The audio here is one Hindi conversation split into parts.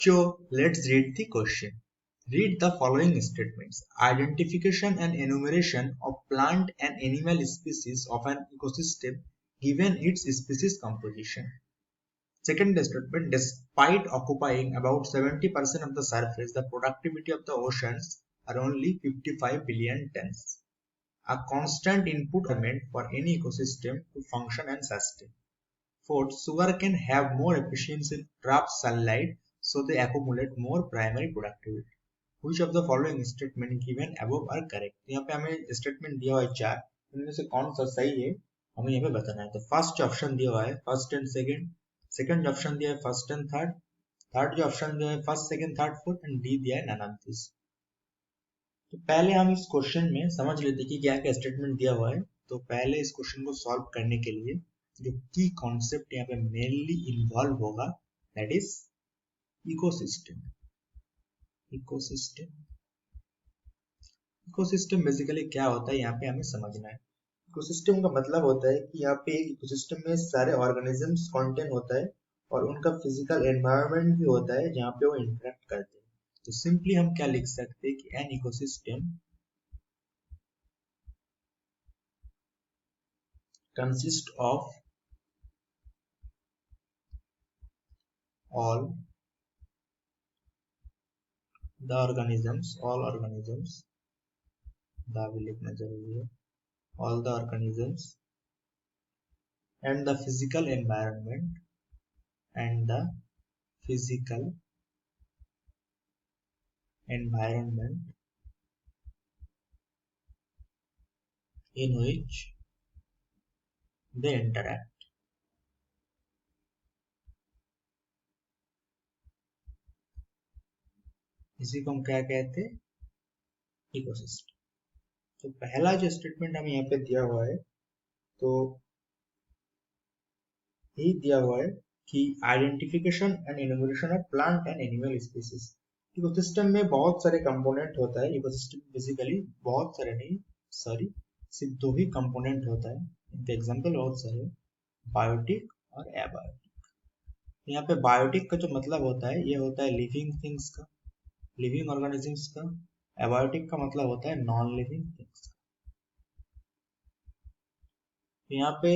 So let's read the question. Read the following statements. Identification and enumeration of plant and animal species of an ecosystem given its species composition. Second statement, despite occupying about 70% of the surface, the productivity of the oceans are only 55 billion tons. A constant input element for any ecosystem to function and sustain. Fourth, sugar can have more efficiency in trap sunlight, so they accumulate more primary productivity. Which of the following statement given above are correct? यहाँ पे हमें स्टेटमेंट दिया हुआ है चार, इनमें से कौन सा सही है हमें यहाँ पे बताना है। तो फर्स्ट ऑप्शन दिया हुआ है first and second, second option दिया है फर्स्ट एंड थर्ड, थर्ड जो ऑप्शन दिया है first second third fourth and D दिया है नन ऑफ दिस। तो पहले हम इस क्वेश्चन में समझ लेते हैं कि क्या क्या स्टेटमेंट दिया हुआ है। तो पहले इस क्वेश्चन को सॉल्व करने के लिए जो की कॉन्सेप्ट यहाँ पे मेनली इन्वॉल्व होगा that is ecosystem. Ecosystem ecosystem basically क्या होता है यहाँ पे हमें समझना है। इकोसिस्टम का मतलब होता है कि यहाँ पे एक इकोसिस्टम में सारे ऑर्गेनिजम्स कंटेन होता है और उनका फिजिकल एनवायरनमेंट भी होता है जहाँ पे वो इंटरेक्ट करते हैं। तो सिंपली हम क्या लिख सकते हैं कि an ecosystem consist of all the organisms, all organisms, दा भी लिखना जरूरी है, all the organisms and the physical environment and the physical environment in which they interact. इसी को हम क्या कहते हैं, इकोसिस्टम। तो पहला जो स्टेटमेंट हमें यहाँ पे दिया हुआ है तो यही दिया हुआ है कि identification and innovation of plant and animal species. Ecosystem में बहुत सारे कंपोनेंट होता है। इकोसिस्टम बेसिकली बहुत सारे नहीं, सॉरी सिर्फ दो ही कंपोनेंट होता है। इनके एग्जांपल बहुत सारे, बायोटिक और एबायोटिक। यहाँ पे बायोटिक का जो मतलब होता है ये होता है लिविंग थिंग्स का, लिविंग ऑर्गेनिजम्स का। एबायोटिक का मतलब होता है नॉन लिविंग थिंग्स का। यहाँ पे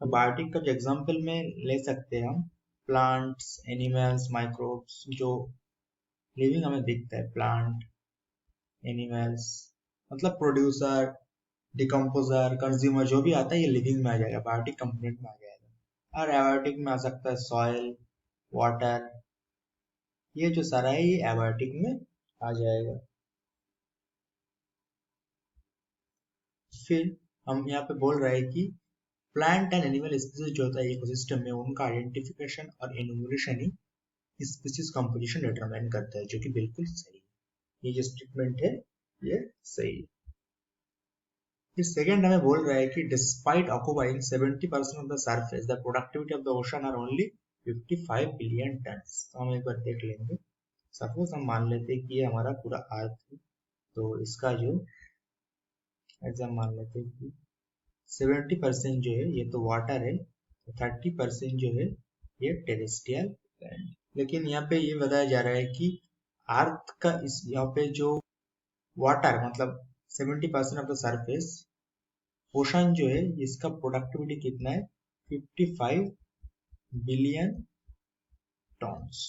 बायोटिक का जो एग्जांपल में ले सकते हैं हम प्लांट्स, एनिमल्स, माइक्रोब्स, जो लिविंग हमें दिखता है, प्लांट, एनिमल्स मतलब प्रोड्यूसर, डिकम्पोजर, कंज्यूमर जो भी आता है ये लिविंग में आ जाएगा, बायोटिक कंपोनेंट में आ जाएगा। और एबायोटिक में आ सकता है सॉइल, वाटर, ये जो सारा है ये एबायोटिक में आ जाएगा। फिर हम यहाँ पे बोल रहे हैं कि प्लांट एंड एनिमल स्पीसीज जो होता है इकोसिस्टम में उनका आइडेंटिफिकेशन और एनुमरेशन ही स्पीसीज कंपोजिशन डिटरमाइन करता है, जो कि बिल्कुल सही है। ये जो स्टेटमेंट है ये सही है। फिर सेकंड हमें बोल रहा है कि despite occupying 70% of the surface the productivity of the ocean are only 55 billion tons. तो हम एक बार देख लेंगे। सपोज हम मान लेते हैं कि ये हमारा पूरा अर्थ है, तो इसका जो एग्जाम मान लेते हैं कि 70% जो है ये तो वाटर है, 30% जो है ये टेरेस्ट्रियल लैंड। लेकिन यहाँ पे ये बताया जा रहा है कि अर्थ का इस यहाँ पे जो वाटर मतलब 70% ऑफ द सरफेस, ओशन जो है इसका प्रोडक्टिविटी कितना है 55 बिलियन टन्स।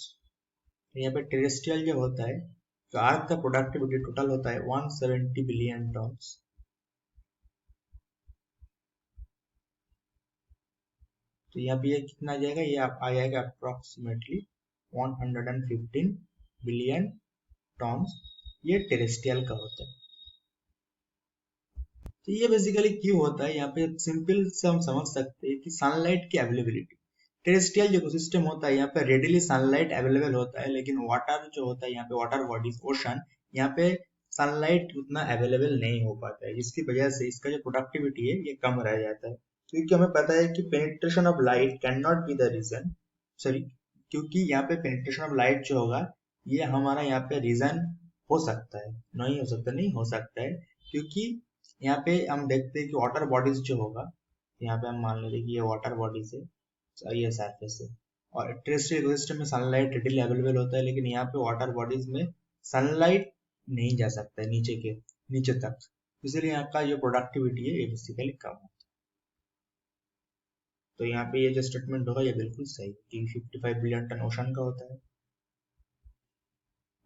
यहाँ पे टेरेस्ट्रियल जो होता है तो अर्थ का प्रोडक्टिविटी टोटल होता है 170 बिलियन टन्स। तो यहाँ पे ये कितना आ जाएगा, ये आ जाएगा अप्रोक्सीमेटली 115 बिलियन टन्स। ये टेरेस्ट्रियल का होता है। तो ये बेसिकली क्यों होता है, यहाँ पे सिंपल से हम समझ सकते हैं कि सनलाइट की अवेलेबिलिटी। टेरेस्ट्रियल जो इकोसिस्टम होता है यहाँ पे रेडिली सनलाइट अवेलेबल होता है, लेकिन वाटर जो होता है यहाँ पे वाटर बॉडीज, ओशन, यहाँ पे सनलाइट उतना अवेलेबल नहीं हो पाता है, जिसकी वजह से इसका जो प्रोडक्टिविटी है ये कम रह जाता है। क्योंकि हमें पता है कि penetration of light can not be the reason, sorry, क्योंकि यहाँ पे पेनिट्रेशन ऑफ लाइट जो होगा ये हमारा यहाँ पे रीजन हो सकता है, नहीं हो सकता, नहीं हो सकता है। क्योंकि यहाँ पे हम देखते हैं कि वाटर बॉडीज जो होगा, यहाँ पे हम मान लेते हैं कि ये वाटर बॉडीज है, ये सरफेस है, और टेरेस्ट्रियल इकोसिस्टम में सनलाइट रेडिली अवेलेबल होता है, लेकिन यहाँ पे वाटर बॉडीज में सनलाइट नहीं जा सकता है नीचे तक, इसलिए यहाँ का जो प्रोडक्टिविटी है ये बेसिकली कम है। तो यहाँ पे ये जो स्टेटमेंट होगा ये बिल्कुल सही है कि 55 बिलियन टन ओशन का होता है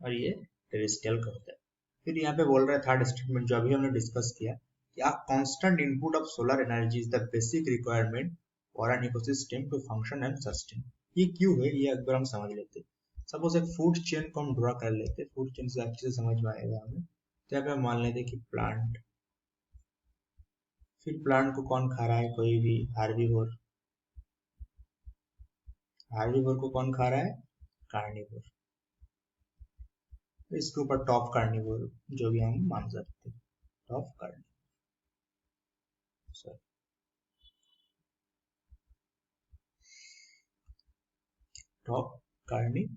और ये टेरेस्ट्रियल का होता है। फिर यहाँ पे बोल रहा है थर्ड स्टेटमेंट जो अभी हमने डिस्कस किया कि a constant input of solar energy is the basic requirement for an ecosystem to function and sustain। ये क्यों है ये एक बार हम समझ लेते हैं। सपोज एक फूड चेन को हम ड्रॉ कर लेते हैं, फूड चेन से अच्छे से समझ में आएगा हमें। तो यहाँ पे हम मान लेते हैं कि प्लांट, फिर प्लांट को कौन खा रहा है, कोई भी हार्बिवोर, हार्बिवोर को कौन खा रहा है, कार्निवोर, तो इसके ऊपर टॉप कार्निवोर जो भी हम मान सकते हैं, टॉप कार्निवोर टॉप कार्निवोर।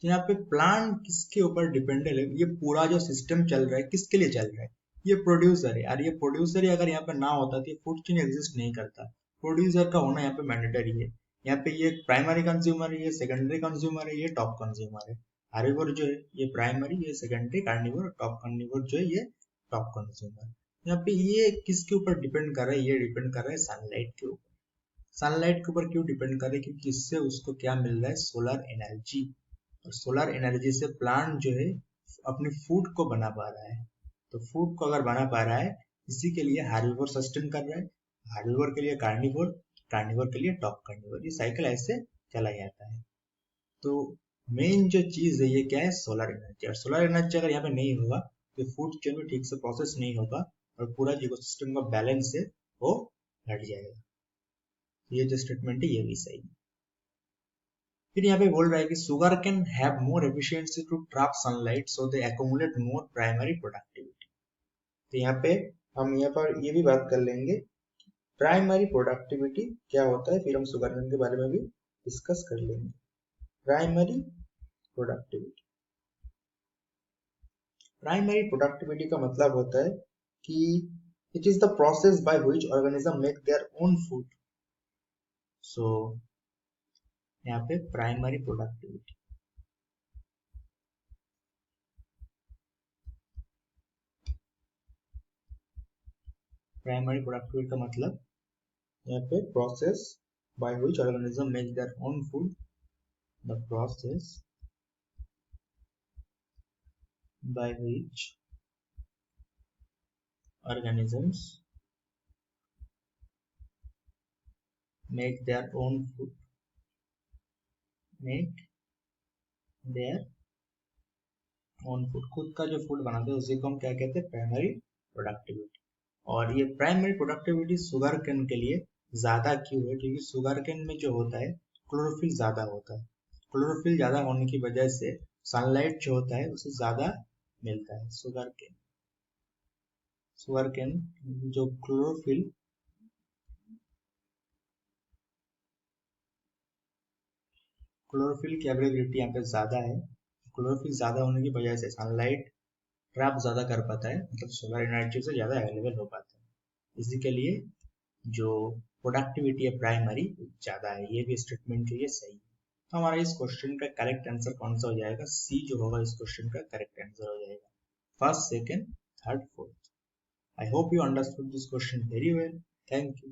तो यहाँ पे प्लांट किसके ऊपर डिपेंडेंट है, ये पूरा जो सिस्टम चल रहा है किसके लिए चल रहा है, ये प्रोड्यूसर है। और ये प्रोड्यूसर ही अगर यहाँ पे ना होता तो ये फूड चेन एग्जिस्ट नहीं करता। प्रोड्यूसर का होना यहाँ पे मैंडेटरी है। यहाँ पे ये प्राइमरी कंज्यूमर है, ये सेकेंडरी कंज्यूमर है, ये टॉप कंज्यूमर है। हार्बिवोर जो है ये प्राइमरी, ये सेकेंडरी, कार्निवोर, टॉप कार्निवोर जो है ये टॉप कंज्यूमर। यहाँ पे ये किसके ऊपर डिपेंड कर रहा है, ये डिपेंड कर रहा है सनलाइट के ऊपर। सनलाइट के ऊपर क्यों डिपेंड कर रहा है, क्योंकि इससे उसको क्या मिल रहा है, सोलर एनर्जी। और सोलर एनर्जी से प्लांट जो है अपने फूड को बना पा रहा है। तो फूड को अगर बना पा रहा है, इसी के लिए हार्बिवोर सस्टेन कर रहा है, हार्बिवोर के लिए कार्निवोर, कार्निवोर के लिए टॉप कार्निवोर, ये साइकिल ऐसे चला जाता है। तो मेन जो चीज है ये क्या है, सोलर एनर्जी। और सोलर एनर्जी अगर यहाँ पे नहीं होगा तो फूड चेन में ठीक से प्रोसेस नहीं होगा और पूरा जो इकोसिस्टम का बैलेंस है वो हट जाएगा। ये जो स्टेटमेंट है ये भी सही है। फिर यहाँ पे बोल रहा है कि sugarcane have more efficiency to trap sunlight so they accumulate more primary productivity. तो यहाँ पे हम यहाँ पर ये भी बात कर लेंगे प्राइमरी प्रोडक्टिविटी क्या होता है, फिर हम सुगर कैन के बारे में भी डिस्कस कर लेंगे। प्राइमरी प्रोडक्टिविटी, प्राइमरी प्रोडक्टिविटी का मतलब होता है कि it is the process by which organism make their own food. So यहाँ पे प्राइमरी प्रोडक्टिविटी, प्राइमरी प्रोडक्टिविटी का मतलब यहाँ पे process by which organism make their own food, the process by which organisms make their own food, make their own food, खुद का जो फूड बनाते हैं उसी को हम क्या कहते हैं, प्राइमरी प्रोडक्टिविटी। और ये प्राइमरी प्रोडक्टिविटी शुगर केन के लिए ज्यादा क्यों है, क्योंकि शुगर केन में जो होता है क्लोरोफिल ज्यादा होता है। क्लोरोफिल ज्यादा होने की वजह से सनलाइट जो होता है उसे ज्यादा मिलता है। शुगर केन जो क्लोरोफिल की अवेलेबिलिटी यहाँ पे ज्यादा है। क्लोरोफिल ज्यादा होने की वजह से सनलाइट ट्रैप ज्यादा कर पाता है, मतलब सोलर एनर्जी से ज्यादा अवेलेबल हो पाता है। इसी के लिए जो प्रोडक्टिविटी है प्राइमरी ज्यादा है। ये भी स्टेटमेंट जो ये सही है। तो हमारा इस क्वेश्चन का करेक्ट आंसर कौन सा हो जाएगा, सी जो होगा इस क्वेश्चन का करेक्ट आंसर हो जाएगा, first, second, third, fourth. I hope you understood this question very well. Thank you.